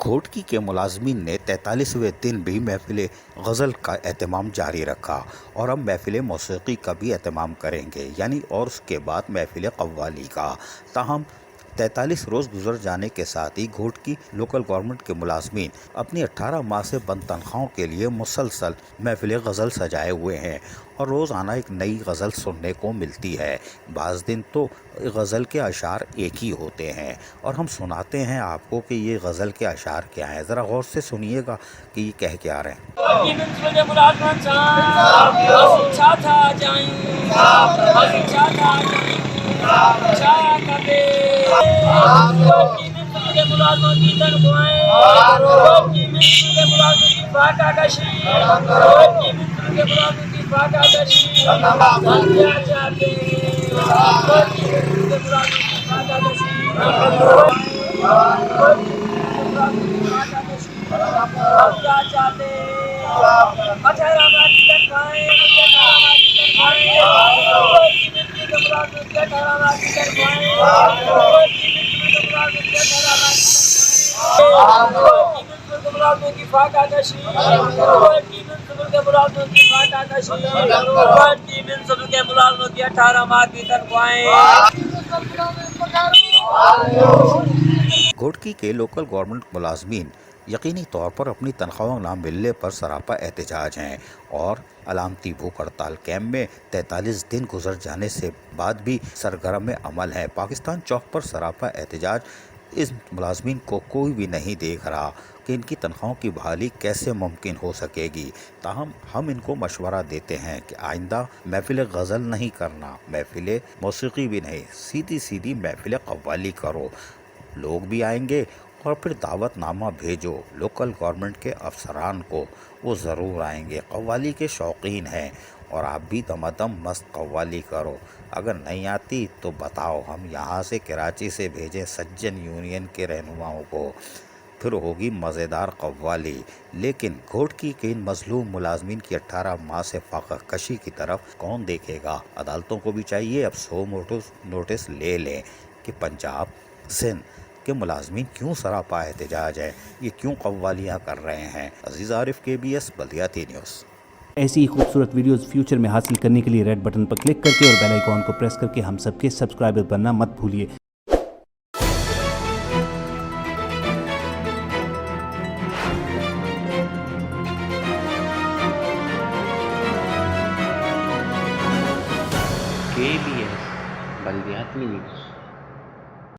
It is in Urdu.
گھوٹکی کے ملازمین نے 43ویں دن بھی محفل غزل کا اہتمام جاری رکھا اور اب محفل موسیقی کا بھی اہتمام کریں گے، یعنی اور اس کے بعد محفل قوالی کا۔ تاہم 43 روز گزر جانے کے ساتھ ہی گھوٹکی لوکل گورنمنٹ کے ملازمین اپنی 18 ماہ سے بند تنخواہوں کے لیے مسلسل محفل غزل سجائے ہوئے ہیں اور روزانہ ایک نئی غزل سننے کو ملتی ہے۔ بعض دن تو غزل کے اشعار ایک ہی ہوتے ہیں اور ہم سناتے ہیں آپ کو کہ یہ غزل کے اشعار کیا ہیں، ذرا غور سے سنیے گا کہ یہ کہہ کیا رہے ہیں۔ گھوٹکی کے لوکل گورنمنٹ ملازمین یقینی طور پر اپنی تنخواہوں نہ ملنے پر سراپا احتجاج ہیں اور علامتی بھوک ہڑتال کیمپ میں 43 دن گزر جانے سے بعد بھی سرگرم عمل ہے۔ پاکستان چوک پر سراپا احتجاج۔ اس ملازمین کو کوئی بھی نہیں دیکھ رہا کہ ان کی تنخواہوں کی بحالی کیسے ممکن ہو سکے گی۔ تاہم ہم ان کو مشورہ دیتے ہیں کہ آئندہ محفل غزل نہیں کرنا، محفل موسیقی بھی نہیں، سیدھی محفل قوالی کرو۔ لوگ بھی آئیں گے اور پھر دعوت نامہ بھیجو لوکل گورنمنٹ کے افسران کو، وہ ضرور آئیں گے۔ قوالی کے شوقین ہیں اور آپ بھی دم مست قوالی کرو۔ اگر نہیں آتی تو بتاؤ، ہم یہاں سے کراچی سے بھیجیں سجن یونین کے رہنماؤں کو، پھر ہوگی مزیدار قوالی۔ لیکن گھوٹکی کے ان مظلوم ملازمین کی 18 ماہ سے فاقہ کشی کی طرف کون دیکھے گا؟ عدالتوں کو بھی چاہیے اب 100 نوٹس لے لیں کہ پنجاب، سندھ کے ملازمین کیوں سراپا احتجاج ہے، یہ کیوں قوالیاں کر رہے ہیں۔ عزیز عارف، KBS بلدیاتی نیوز۔ ایسی ہی خوبصورت ویڈیوز فیوچر میں حاصل کرنے کے لیے ریڈ بٹن پر کلک کر کے اور بیل آئیکن کو پریس کر کے ہم سب کے سبسکرائبر بننا مت بھولیے۔ KBS بلدیاتی نیوز۔